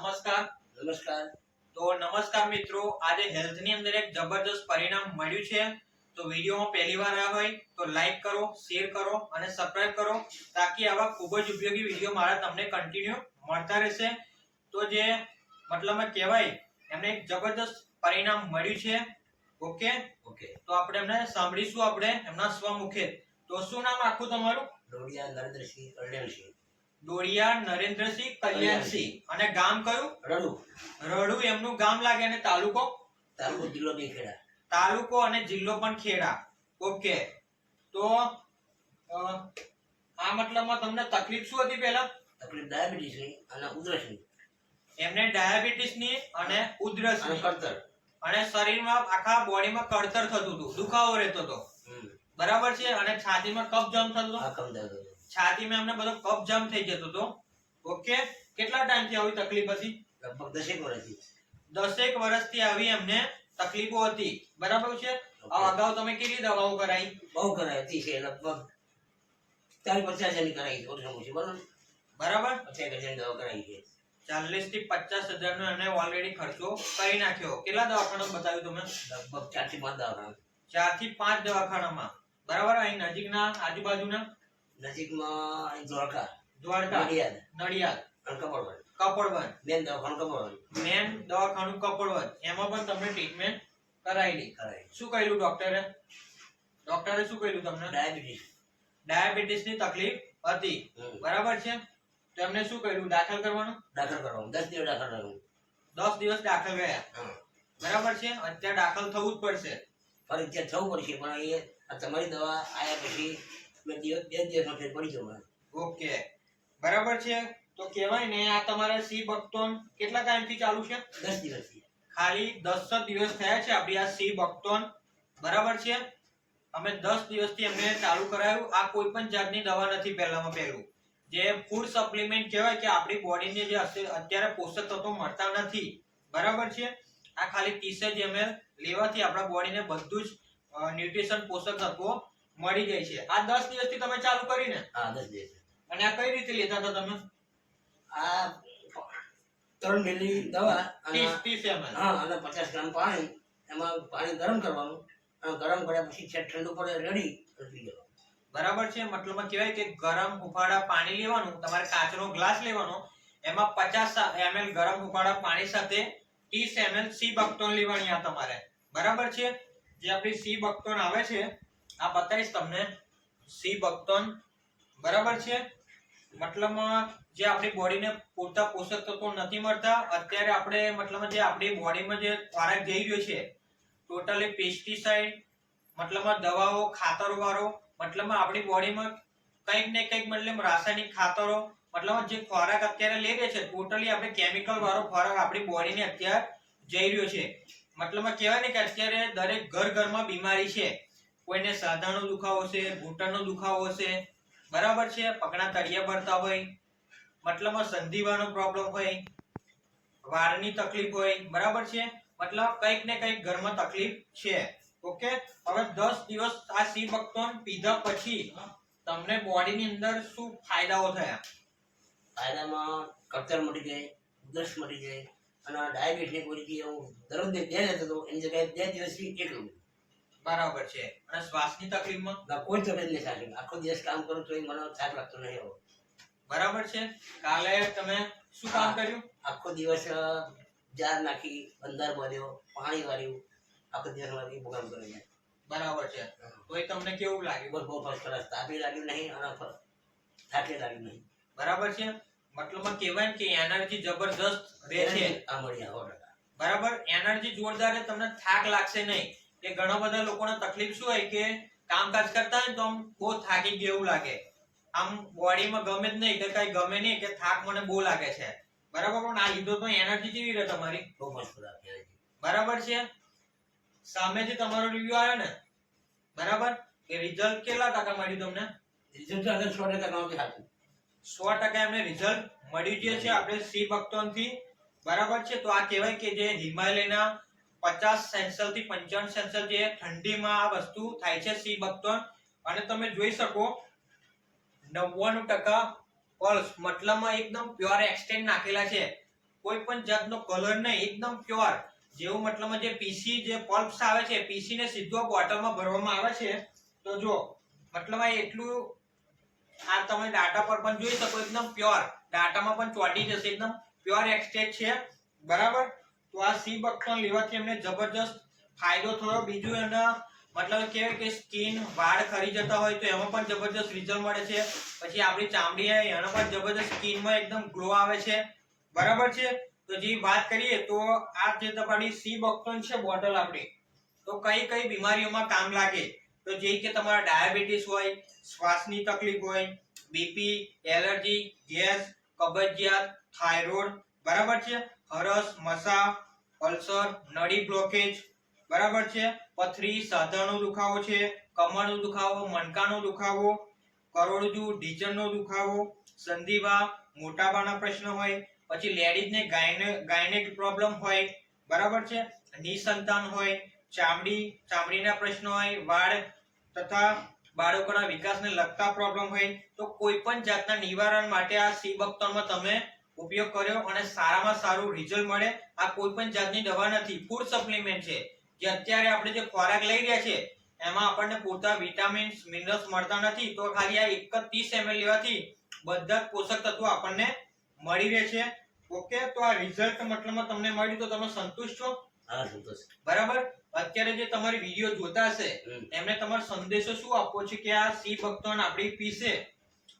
નમસ્કાર. નમસ્કાર. તો નમસ્કાર મિત્રો, આજે હેલ્થ ની અંદર એક જબરદસ્ત પરિણામ મળ્યું છે. તો વિડીયોમાં પહેલી વાર આવ્યા હોય તો લાઈક કરો, શેર કરો અને સબસ્ક્રાઇબ કરો તાકી આવા ખૂબ જ ઉપયોગી વિડીયો મારા તમને કન્ટિન્યુ મળતા રહેશે. તો જે મતલબમાં કહેવાય એમને એક જબરદસ્ત પરિણામ મળ્યું છે. Okay okay. તો આપણે એમને સાંભળીશું આપણે એમના સ્વમુખે. તો શું નામ આખું તમારું? ડોડિયા નરેન્દ્રસિંહ કલ્યાણસિંહ. ડોડિયા નરેન્દ્રસિંહ કલ્યાણસિંહ. અને ગામ કયું? રડુ. રડુ એમનું ગામ લાગે. અને તાલુકો? તાલુકો જિલ્લો બી ખેડા. તાલુકો અને જિલ્લો પણ ખેડા. ઓકે. તો આ મતલબમાં તમને તકલીફ શું હતી પહેલા? તકલીફ ડાયાબિટીસની અને ઉધરસની. એમને ડાયાબિટીસની અને ઉધરસની કળતર અને શરીરમાં આખા બોડીમાં કળતર થતું હતું, દુખાવો રહેતો હતો. બરાબર છે. અને છાતીમાં કફ જામ થતો હતો. છાતીમાં એમને બધો કફ જામ થઈ જતો હતો. ઓકે. કેટલા ટાઈમથી આવી તકલીફ હતી? લગભગ 10 વર્ષથી. 10 વર્ષથી આવી એમને તકલીફો હતી. બરાબર છે. અગાઉ તમે કેટલી દવાઓ કરાઈ? બહુ કરાઈ છે. લગભગ 40-50 હજારની કરાઈ છે. ઓછામાં ઓછી બરાબર. 50 હજારની દવા કરાઈ છે. 40 થી 50 હજારનો એમને ઓલરેડી ખર્ચો કરી નાખ્યો. કેટલા દવાખાના બતાવ્યું તમે? લગભગ 4 થી 5 દવાખાના. 4 થી 5 દવાખાનામાં. બરાબર. અહીં નજીકના આજુબાજુના? નજીકમાં દ્વારકા, નડિયાદ, કપડવંજ. મેન દવાખાનું કપડવંજ. મેન દવાખાનું કપડવંજ. એમાં પણ તમને ટ્રીટમેન્ટ કરાયેલી. શું કહ્યું ડોક્ટરે? ડોક્ટરે શું કહ્યું તમને? ડાયાબિટીસની તકલીફ હતી. બરાબર છે. તો એમને શું કહ્યું? દાખલ કરવાનું? દાખલ કરવાનું. 10 દિવસ દાખલ કરવાનું. 10 દિવસ દાખલ ગયા. બરાબર છે. અત્યારે દાખલ થવું જ પડશે. ફરજિયાત થવું પડશે. પણ એ તમારી દવા આયા પછી 2 દિવસમાં ફેર પડી જવાનું. ઓકે. બરાબર છે. તો કહેવાય ને આ તમારે સી બક્તોન કેટલા ટાઈમથી ચાલુ છે? 10 દિવસથી. ખાલી 10 દિવસ થયા છે આપણી આ સી બક્તોન. બરાબર છે. અમે 10 દિવસથી એમને ચાલુ કરાયું. આ કોઈ પણ જાતની દવા નથી. પહેલામાં પહેલું જે ફૂડ સપ્લિમેન્ટ કહેવાય કે આપણી બોડીને જે અત્યારે પોષક તત્વો મળતા નથી. બરાબર છે. આ ખાલી 30 ml લેવાથી આપણા બોડીને બધું જ ન્યુટ્રિશન પોષક તત્વો મળી જાય છે. આ 10 દિવસથી તમે ચાલુ કરીને? હા, 10 દિવસ. અને આ કઈ રીતે લેતા હતા તમે? આ 3 મિલી દવા અને 30 ml. હા, અને 50 ગ્રામ પાણી. એમાં પાણી ગરમ કરવાનું અને ગરમ કર્યા પછી ઠંડુ પડે રેડી પી જવાનું. બરાબર છે. મતલબમાં કહેવાય કે ગરમ હુફાળા પાણી લેવાનું. તમારે કાચનો ગ્લાસ લેવાનો. એમાં 50 ml ગરમ હુફાળા પાણી સાથે 30 ml સી બક્તોન લેવાની. આ તમારે બરાબર છે. જે આપણી સી બક્તોન આવે છે આ બતાવીશ તમને. સી બક્તોન બરાબર છે. મતલબમાં જે આપણી બોડીને પૂરતા પોષક તત્વો નથી મળતા. અત્યારે આપણે મતલબમાં જે આપણી બોડીમાં જે ખોરાક જઈ રહ્યો છે ટોટલી પેસ્ટિસાઇડ મતલબમાં દવાઓ, ખાતરો વાળો, મતલબમાં આપણી બોડીમાં કંઈક ને કંઈક મતલબ રાસાયણિક ખાતરો, મતલબ જે ખોરાક અત્યારે લઈ રહે છે ટોટલી આપણે કેમિકલ વાળો ખોરાક આપણી બોડીને અત્યારે જઈ રહ્યો છે. મતલબમાં કહેવાય ને કે અત્યારે દરેક ઘરમાં બીમારી છે. કોઈને સાંધાનો દુખાવો છે, ઘૂંટણનો દુખાવો છે. બરાબર છે. પગના તળિયા બળતા હોય, મતલબમાં સંધિવાનો પ્રોબ્લેમ હોય, વાળની તકલીફ હોય. બરાબર છે. મતલબ કંઈક ને કંઈક ઘરમાં તકલીફ છે. ઓકે. હવે 10 દિવસ આ સી બક્તોન પીધા પછી તમને બોડીની અંદર શું ફાયદાઓ થયા? ફાયદામાં કળતર મટી જાય, ઉધરસ મટી જાય અને ડાયાબિટીસની ગોળી હું દરરોજ 2 લેતો હતો એની જગ્યાએ 2 દિવસથી 1 લઉં. બરાબર છે. અને શ્વાસની તકલીફમાં? કોઈ તકલીફ નહીં થાય. આખો દિવસ કામ કરું તો મને થાક લાગતો નહીં એવો. બરાબર છે. કાલે તમે શું કામ કર્યું? આખો દિવસ જાર નાખી, બંદર ભર્યો, પાણી વાળ્યું, આખો દિવસ મારી કામ કરી. બરાબર છે. તો એ તમને કેવું લાગ્યું? બહુ ફર્સ્ટ ક્લાસ. તાપી લાગ્યું નહીં અને થાકે લાગ્યું નહીં. બરાબર છે. મતલબમાં કહેવાય કે એનર્જી જબરદસ્ત રહે છે. આ મળી 100%. બરાબર. એનર્જી જોરદાર. તમને થાક લાગશે નહીં. કે ઘણા બધા લોકોને તકલીફ શું હોય કે કામકાજ કરતા હોય તો આમ બહુ થાકી ગયું એવું લાગે. આમ બોડીમાં ગમે જ નહીં કે કઈ ગમે નહીં કે થાક મને બહુ લાગે છે. બરાબર. પણ આ લીધો તો એનર્જી કેવી રહે તમારી? બહુ મસ્ત લાગે. બરાબર છે. સામેથી તમારો રિવ્યુ આવ્યો ને? બરાબર. કે રિઝલ્ટ કેટલા ટકા મળ્યું તમને? રિઝલ્ટ આગળ 100% કામથી હાથું. 100% એમને રિઝલ્ટ મળ્યું જે છે આપણે સી બક્તોન થી. બરાબર છે. તો આ કહેવાય કે જે હિમાલયના 50 સેન્સલ થી 55 સેન્સલ જે ઠંડીમાં આ વસ્તુ થાય છે સી બક્તોન. અને તમે જોઈ શકો 99% પલ્સ મતલબમાં એકદમ પ્યોર એક્સટેન્ટ નાખેલા છે. કોઈ પણ જાતનો કલર નહીં, એકદમ પ્યોર. જેવું મતલબમાં જે પીસી જે પલ્પ્સ આવે છે, પીસી ને સીધો બોટલમાં ભરવામાં આવે છે. તો જો મતલબ આ એટલું, આ તમે ડાટા પર પણ જોઈ શકો, એકદમ પ્યોર, ડાટામાં પણ ચોંટી જશે, એકદમ પ્યોર એક્સટ્રેક્ટ છે. બરાબર. તો આ સી બકથ્રોન લેવાથી એમને જબરજસ્ત ફાયદો થયો. બીજું એના મતલબ કેવાય કે સ્કિન, વાળ ખરી જતા હોય તો એમાં પણ જબરજસ્ત રિઝલ્ટ મળે છે. પછી આપણી ચામડી હોય એનો પણ જબરજસ્ત સ્કિનમાં એકદમ ગ્લો આવે છે. બરાબર છે. તો જે વાત કરીએ તો આ જે તમારી સી બકથ્રોન છે બોટલ આપણી, તો કઈ કઈ બીમારીઓમાં કામ લાગે, તો જે કે તમારા ડાયાબિટીસ હોય, શ્વાસની તકલીફ હોય, બીપી, એલર્જી, ગેસ, કબજિયાત, થાઇરોઇડ, બરાબર છે, હરસ, મસા, અલ્સર, નળી બ્લોકેજ, બરાબર છે, પથરી, સાંધાનો દુખાવો છે, કમરનો દુખાવો, મણકાનો દુખાવો, કરોડરજ્જુ, ઢીંચણનો દુખાવો, સંધિવા, મોટાપાના પ્રશ્ન હોય, પછી લેડીઝને ગાયનેક પ્રોબ્લેમ હોય, બરાબર છે, નિસંતાન હોય, ચામડીના પ્રશ્નો હોય, વાળ તથા બાળકોના વિકાસને લગતા પ્રોબ્લેમ હોય, તો કોઈ પણ જાતના નિવારણ માટે આ સી બકથ્રોનમાં તમે ઉપયોગ કર્યો અને સારામાં સારું રિઝલ્ટ મળે. આ કોઈ પણ જાતની દવા નથી, ફૂડ સપ્લિમેન્ટ છે. જે અત્યારે આપણે જે ખોરાક લઈ રહ્યા છે એમાં આપણને પૂરતા વિટામિન્સ, મિનરલ્સ મળતા નથી. તો ખાલી આ 30 ml લેવાથી બધા જ પોષક તત્વો આપણને મળી રહે છે. ઓકે. તો આ રિઝલ્ટ મતલબમાં તમને મળ્યું તો તમે સંતુષ્ટ છો? હા, સંતોષ. બરાબર. અત્યારે જે તમારી વિડિયો જોતા હશે એમને તમારો સંદેશો શું આપવો છે કે આ સી બકથ્રોન આપણી પીસે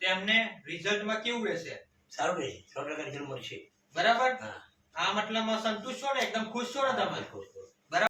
તેમને રિઝલ્ટમાં કેવું રહેશે? સારું રહેશે, 100% રિઝલ્ટ મળશે. બરાબર. હા. આ મતલબમાં સંતુષ્ટ છો ને? એકદમ ખુશ છો ને તમે? ખુશ.